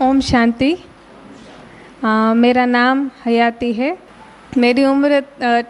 ओम शांति। मेरा नाम हयाती है। मेरी उम्र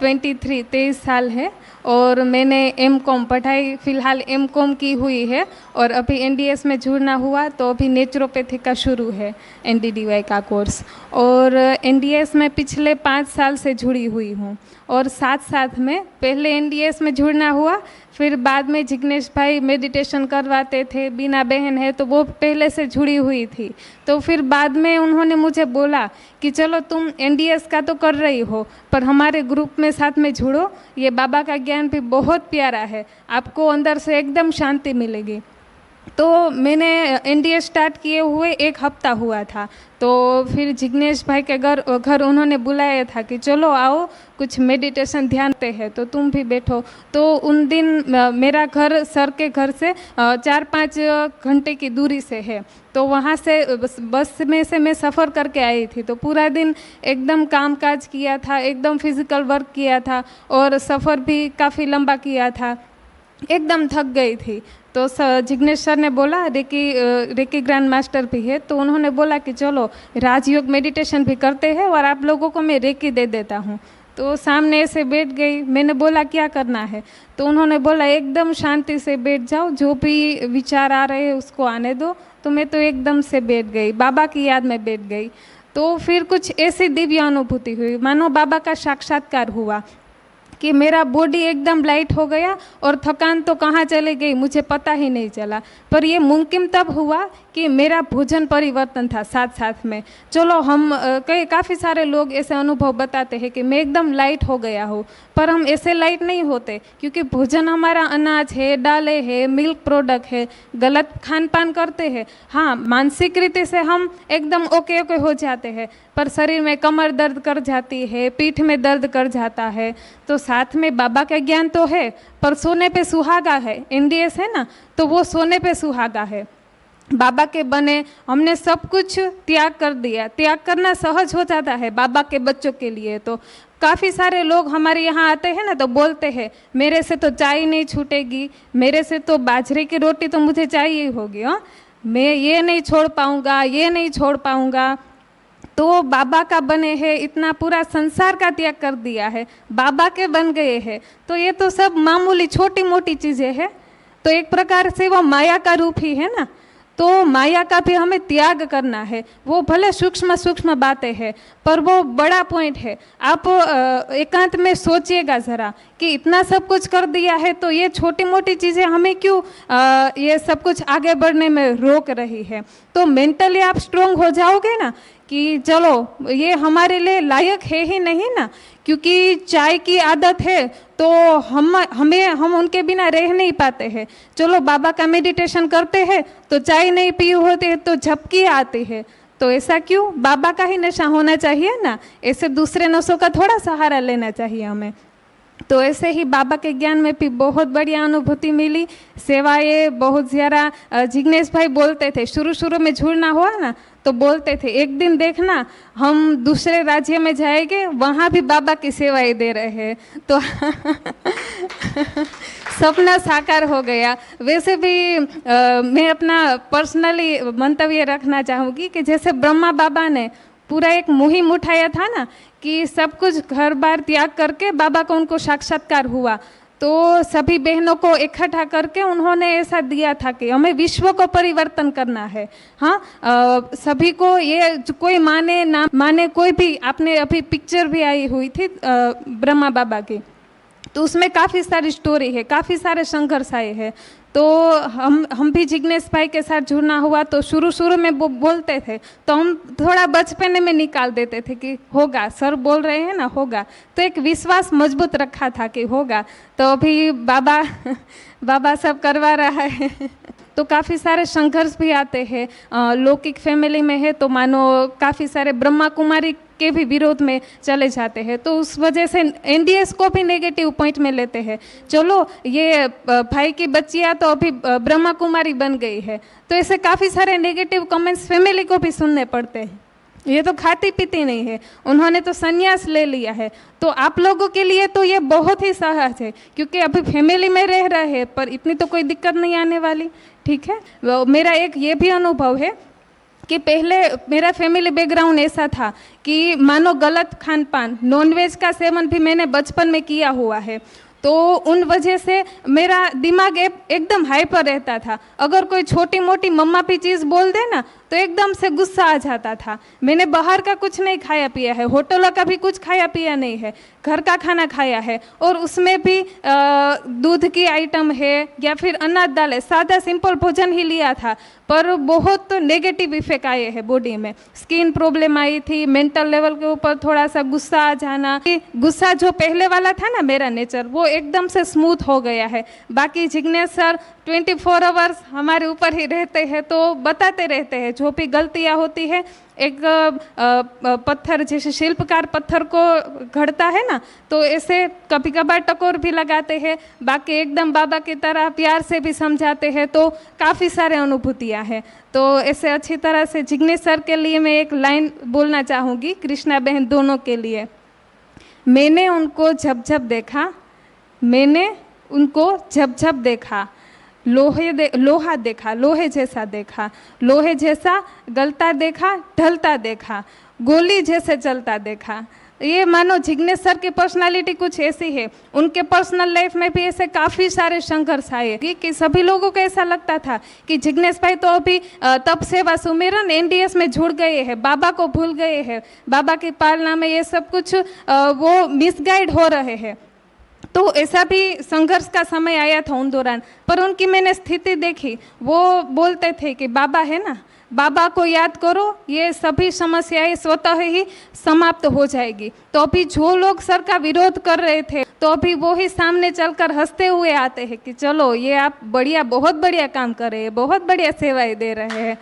23 साल है और मैंने एम.कॉम पढ़ाई फ़िलहाल एम.कॉम की हुई है और अभी एनडीएस में जुड़ना हुआ तो अभी नेचुरोपैथी का शुरू है एनडीडीवाई का कोर्स। और एनडीएस में पिछले 5 साल से जुड़ी हुई हूँ और साथ साथ में पहले एनडीएस में जुड़ना हुआ, फिर बाद में जिग्नेश भाई मेडिटेशन करवाते थे। बीना बहन है तो वो पहले से जुड़ी हुई थी, तो फिर बाद में उन्होंने मुझे बोला कि चलो तुम एनडीएस का तो कर रही हो पर हमारे ग्रुप में साथ में जुड़ो, ये बाबा का ज्ञान भी बहुत प्यारा है, आपको अंदर से एकदम शांति मिलेगी। तो मैंने एनडीएस स्टार्ट किए हुए 1 हफ्ता हुआ था, तो फिर जिग्नेश भाई के घर उन्होंने बुलाया था कि चलो आओ कुछ मेडिटेशन ध्यान पे है तो तुम भी बैठो। तो उन दिन मेरा घर सर के घर से 4-5 घंटे की दूरी से है, तो वहाँ से बस में से मैं सफ़र करके आई थी। तो पूरा दिन एकदम कामकाज किया था, एकदम फिज़िकल वर्क किया था और सफ़र भी काफ़ी लंबा किया था, एकदम थक गई थी। तो जिग्नेश सर ने बोला, रेकी ग्रैंड मास्टर भी है, तो उन्होंने बोला कि चलो राजयोग मेडिटेशन भी करते हैं और आप लोगों को मैं रेकी दे देता हूँ। तो सामने ऐसे बैठ गई, मैंने बोला क्या करना है, तो उन्होंने बोला एकदम शांति से बैठ जाओ, जो भी विचार आ रहे हैं उसको आने दो। तो मैं तो एकदम से बैठ गई, बाबा की याद में बैठ गई। तो फिर कुछ ऐसी दिव्य अनुभूति हुई, मानो बाबा का साक्षात्कार हुआ कि मेरा बॉडी एकदम लाइट हो गया और थकान तो कहाँ चली गई मुझे पता ही नहीं चला। पर ये मुमकिन तब हुआ कि मेरा भोजन परिवर्तन था साथ साथ में। चलो हम काफ़ी सारे लोग ऐसे अनुभव बताते हैं कि मैं एकदम लाइट हो गया हूँ, पर हम ऐसे लाइट नहीं होते क्योंकि भोजन हमारा अनाज है, दालें है, मिल्क प्रोडक्ट है, गलत खान पान करते हैं। हाँ, मानसिक रीति से हम एकदम ओके हो जाते हैं, पर शरीर में कमर दर्द कर जाती है, पीठ में दर्द कर जाता है। तो साथ में बाबा का ज्ञान तो है पर सोने पे सुहागा है, एनडीएस है ना, तो वो सोने पे सुहागा है। बाबा के बने हमने सब कुछ त्याग कर दिया। त्याग करना सहज हो जाता है बाबा के बच्चों के लिए। तो काफ़ी सारे लोग हमारे यहाँ आते हैं ना तो बोलते हैं मेरे से तो चाय नहीं छूटेगी, मेरे से तो बाजरे की रोटी तो मुझे चाहिए होगी, हाँ मैं ये नहीं छोड़ पाऊँगा, ये नहीं छोड़ पाऊँगा। तो बाबा का बने हैं, इतना पूरा संसार का त्याग कर दिया है, बाबा के बन गए हैं, तो ये तो सब मामूली छोटी मोटी चीज़ें हैं। तो एक प्रकार से वो माया का रूप ही है ना, तो माया का भी हमें त्याग करना है। वो भले सूक्ष्म सूक्ष्म बातें हैं पर वो बड़ा पॉइंट है। आप एकांत में सोचिएगा ज़रा कि इतना सब कुछ कर दिया है तो ये छोटी मोटी चीज़ें हमें क्यों ये सब कुछ आगे बढ़ने में रोक रही है। तो मेंटली आप स्ट्रोंग हो जाओगे ना कि चलो ये हमारे लिए लायक है ही नहीं ना, क्योंकि चाय की आदत है तो हम उनके बिना रह नहीं पाते हैं। चलो बाबा का मेडिटेशन करते हैं तो चाय नहीं पी होती है तो झपकी आती है, तो ऐसा क्यों, बाबा का ही नशा होना चाहिए ना, ऐसे दूसरे नशों का थोड़ा सहारा लेना चाहिए हमें। तो ऐसे ही बाबा के ज्ञान में भी बहुत बढ़िया अनुभूति मिली। सेवाएं बहुत ज़्यादा, जिग्नेश भाई बोलते थे शुरू में जुड़ना हुआ ना तो बोलते थे एक दिन देखना हम दूसरे राज्य में जाएंगे, वहाँ भी बाबा की सेवाएं दे रहे हैं। तो सपना साकार हो गया। वैसे भी मैं अपना पर्सनली मंतव्य रखना चाहूँगी कि जैसे ब्रह्मा बाबा ने पूरा एक मुहिम उठाया था ना कि सब कुछ घर बार त्याग करके बाबा को उनको साक्षात्कार हुआ, तो सभी बहनों को इकट्ठा करके उन्होंने ऐसा दिया था कि हमें विश्व को परिवर्तन करना है। हाँ, सभी को, ये कोई माने ना माने कोई भी, आपने अभी पिक्चर भी आई हुई थी ब्रह्मा बाबा की, तो उसमें काफ़ी सारी स्टोरी है, काफ़ी सारे संघर्ष आए हैं। तो हम भी जिग्नेश भाई के साथ जुड़ना हुआ तो शुरू में वो बोलते थे तो हम थोड़ा बचपने में निकाल देते थे कि होगा, सर बोल रहे हैं ना होगा, तो एक विश्वास मजबूत रखा था कि होगा। तो अभी बाबा सब करवा रहा है। तो काफ़ी सारे संघर्ष भी आते हैं। लौकिक फैमिली में है तो मानो काफ़ी सारे ब्रह्मा कुमारी के भी विरोध में चले जाते हैं, तो उस वजह से एनडीएस को भी नेगेटिव पॉइंट में लेते हैं। चलो ये भाई की बच्चियाँ तो अभी ब्रह्मा कुमारी बन गई है, तो ऐसे काफ़ी सारे नेगेटिव कमेंट्स फैमिली को भी सुनने पड़ते हैं। ये तो खाती पीती नहीं है, उन्होंने तो संन्यास ले लिया है। तो आप लोगों के लिए तो ये बहुत ही सहज है क्योंकि अभी फैमिली में रह रहे हैं, पर इतनी तो कोई दिक्कत नहीं आने वाली। ठीक है, मेरा एक ये भी अनुभव है कि पहले मेरा फैमिली बैकग्राउंड ऐसा था कि मानो गलत खान पान, नॉनवेज का सेवन भी मैंने बचपन में किया हुआ है, तो उन वजह से मेरा दिमाग एकदम हाइपर रहता था। अगर कोई छोटी मोटी मम्मा भी चीज़ बोल दे ना तो एकदम से गुस्सा आ जाता था। मैंने बाहर का कुछ नहीं खाया पिया है, होटलों का भी कुछ खाया पिया नहीं है, घर का खाना खाया है, और उसमें भी दूध की आइटम है या फिर अनाज दाल है, सादा सिंपल भोजन ही लिया था, पर बहुत नेगेटिव इफेक्ट आए हैं बॉडी में। स्किन प्रॉब्लम आई थी, मेंटल लेवल के ऊपर थोड़ा सा गुस्सा आ जाना। गुस्सा जो पहले वाला था ना मेरा नेचर, वो एकदम से स्मूथ हो गया है। बाकी जिग्नेश सर 24 आवर्स हमारे ऊपर ही रहते हैं, तो बताते रहते हैं जो भी गलतियाँ होती है। एक पत्थर, जैसे शिल्पकार पत्थर को घड़ता है ना, तो ऐसे कभी कभार टकोर भी लगाते हैं, बाकी एकदम बाबा की तरह प्यार से भी समझाते हैं, तो काफ़ी सारे अनुभूतियाँ हैं। तो ऐसे अच्छी तरह से जिग्नेश सर के लिए मैं एक लाइन बोलना चाहूँगी, कृष्णा बहन दोनों के लिए। मैंने उनको जब जब देखा, मैंने उनको जब जब देखा, लोहा देखा, लोहे जैसा देखा, लोहे जैसा गलता देखा, ढलता देखा, गोली जैसे चलता देखा। ये मानो जिग्नेश सर की पर्सनालिटी कुछ ऐसी है। उनके पर्सनल लाइफ में भी ऐसे काफ़ी सारे संघर्ष आए कि सभी लोगों को ऐसा लगता था कि जिग्नेश भाई तो अभी तप सेवा सुमिरन एनडीएस में जुड़ गए हैं, बाबा को भूल गए हैं, बाबा की पालना में ये सब कुछ वो मिसगाइड हो रहे हैं। तो ऐसा भी संघर्ष का समय आया था उन दौरान, पर उनकी मैंने स्थिति देखी। वो बोलते थे कि बाबा है ना, बाबा को याद करो, ये सभी समस्याएं स्वतः ही समाप्त हो जाएगी। तो अभी जो लोग सर का विरोध कर रहे थे, तो अभी वो ही सामने चलकर हंसते हुए आते हैं कि चलो ये आप बढ़िया, बहुत बढ़िया काम कर रहे हैं, बहुत बढ़िया सेवाएं दे रहे हैं।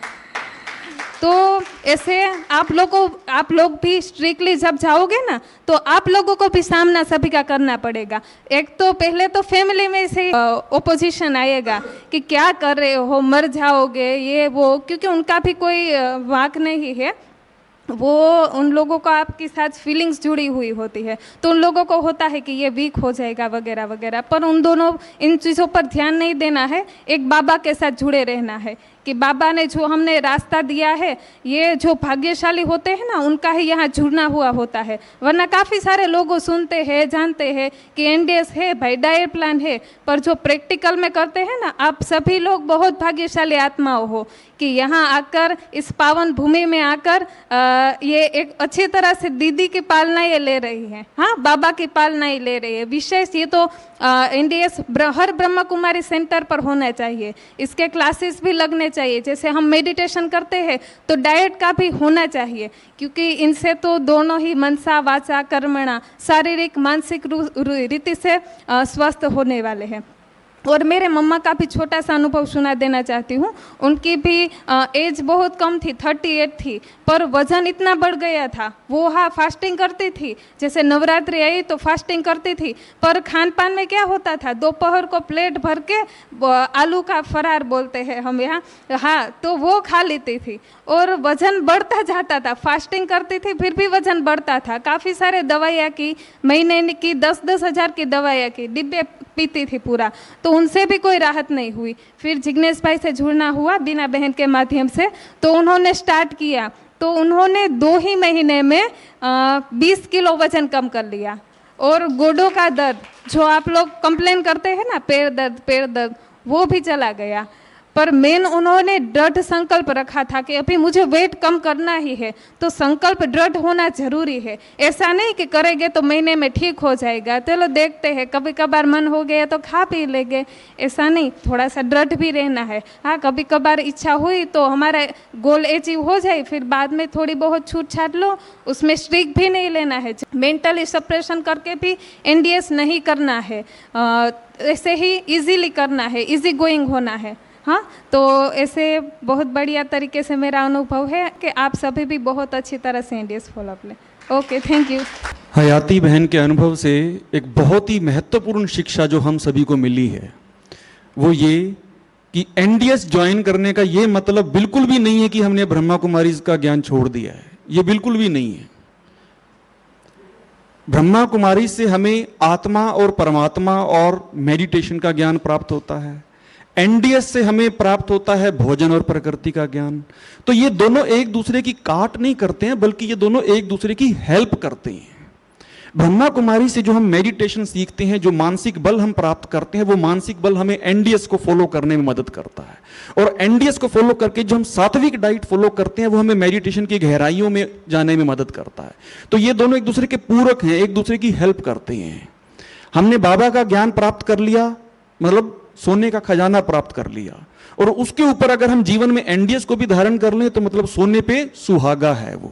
तो ऐसे आप लोग भी स्ट्रिक्टली जब जाओगे ना, तो आप लोगों को भी सामना सभी का करना पड़ेगा। एक तो पहले तो फैमिली में से ओपोजिशन आएगा कि क्या कर रहे हो, मर जाओगे, ये वो, क्योंकि उनका भी कोई वाक नहीं है, वो उन लोगों को आपके साथ फीलिंग्स जुड़ी हुई होती है, तो उन लोगों को होता है कि ये वीक हो जाएगा वगैरह वगैरह। पर उन दोनों इन चीज़ों पर ध्यान नहीं देना है, एक बाबा के साथ जुड़े रहना है कि बाबा ने जो हमने रास्ता दिया है, ये जो भाग्यशाली होते हैं ना, उनका ही यहाँ जुड़ना हुआ होता है। वरना काफ़ी सारे लोग सुनते हैं, जानते हैं कि एनडीएस है भाई, डाइट प्लान है, पर जो प्रैक्टिकल में करते हैं ना, आप सभी लोग बहुत भाग्यशाली आत्माओं हो कि यहाँ आकर, इस पावन भूमि में आकर ये एक अच्छी तरह से दीदी की पालना ये ले रही है। हाँ, बाबा की पालना ही ले रही है। विशेष ये तो एनडीएस हर ब्रह्मा कुमारी सेंटर पर होना चाहिए, इसके क्लासेस भी लगने चाहिए। जैसे हम मेडिटेशन करते हैं तो डाइट का भी होना चाहिए, क्योंकि इनसे तो दोनों ही मनसा वाचा कर्मणा, शारीरिक मानसिक रीति से स्वस्थ होने वाले हैं। और मेरे मम्मा का भी छोटा सा अनुभव सुना देना चाहती हूँ। उनकी भी एज बहुत कम थी, 38 थी, पर वजन इतना बढ़ गया था। वो हाँ फास्टिंग करती थी, जैसे नवरात्रि आई तो फास्टिंग करती थी, पर खान पान में क्या होता था, दोपहर को प्लेट भर के आलू का फरार बोलते हैं हम यहाँ, हाँ, तो वो खा लेती थी और वजन बढ़ता जाता था। फास्टिंग करती थी फिर भी वजन बढ़ता था। काफ़ी सारे दवाइयाँ की, महीने की 10-10 हज़ार की दवाइयाँ की, डिब्बे पीती थी पूरा, तो उनसे भी कोई राहत नहीं हुई। फिर जिग्नेश भाई से जुड़ना हुआ बीना बहन के माध्यम से, तो उन्होंने स्टार्ट किया, तो उन्होंने 2 ही महीने में 20 किलो वजन कम कर लिया। और गोडों का दर्द, जो आप लोग कंप्लेन करते हैं ना, पैर दर्द, वो भी चला गया। पर मेन उन्होंने दृढ़ संकल्प रखा था कि अभी मुझे वेट कम करना ही है, तो संकल्प दृढ़ होना जरूरी है। ऐसा नहीं कि करेंगे तो महीने में ठीक हो जाएगा, चलो देखते हैं, कभी कभार मन हो गया तो खा पी लेंगे, ऐसा नहीं, थोड़ा सा दृढ़ भी रहना है। हाँ, कभी कभार इच्छा हुई तो हमारा गोल अचीव हो जाए, फिर बाद में थोड़ी बहुत छूट छाट लो, उसमें स्ट्रिक भी नहीं लेना है। मेंटली सप्रेशन करके भी एनडीएस नहीं करना है, ऐसे ही इजीली करना है, इजी गोइंग होना है। हाँ, तो ऐसे बहुत बढ़िया तरीके से मेरा अनुभव है कि आप सभी भी बहुत अच्छी तरह से एनडीएस फॉलो अप लें। Okay, thank you. हयाती बहन के अनुभव से एक बहुत ही महत्वपूर्ण शिक्षा जो हम सभी को मिली है, वो ये कि एनडीएस ज्वाइन करने का ये मतलब बिल्कुल भी नहीं है कि हमने ब्रह्मा कुमारी का ज्ञान छोड़ दिया है, ये बिल्कुल भी नहीं है। ब्रह्मा कुमारी से हमें आत्मा और परमात्मा और मेडिटेशन का ज्ञान प्राप्त होता है। एनडीएस से हमें प्राप्त होता है भोजन और प्रकृति का ज्ञान। तो ये दोनों एक दूसरे की काट नहीं करते हैं, बल्कि ये दोनों एक दूसरे की हेल्प करते हैं। ब्रह्मा कुमारी से जो हम मेडिटेशन सीखते हैं, जो मानसिक बल हम प्राप्त करते हैं, वो मानसिक बल हमें एनडीएस को फॉलो करने में मदद करता है। और एनडीएस को फॉलो करके जो हम सात्विक डाइट फॉलो करते हैं, वो हमें मेडिटेशन की गहराइयों में जाने में मदद करता है। तो ये दोनों एक दूसरे के पूरक हैं, एक दूसरे की हेल्प करते हैं। हमने बाबा का ज्ञान प्राप्त कर लिया, मतलब सोने का खजाना प्राप्त कर लिया, और उसके ऊपर अगर हम जीवन में एनडीएस को भी धारण कर लें तो मतलब सोने पे सुहागा है वो।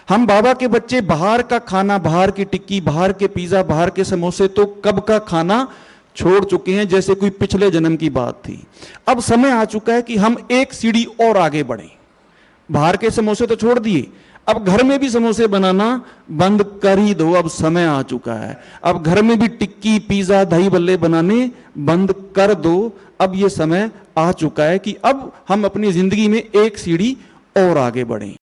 हम बाबा के बच्चे बाहर का खाना, बाहर की टिक्की, बाहर के पिज्जा, बाहर के समोसे तो कब का खाना छोड़ चुके हैं, जैसे कोई पिछले जन्म की बात थी। अब समय आ चुका है कि हम एक सीढ़ी और आगे बढ़ें। बाहर के समोसे तो छोड़ दिए, अब घर में भी समोसे बनाना बंद कर ही दो, अब समय आ चुका है। अब घर में भी टिक्की, पिज्जा, दही बल्ले बनाने बंद कर दो। अब ये समय आ चुका है कि अब हम अपनी जिंदगी में एक सीढ़ी और आगे बढ़ें।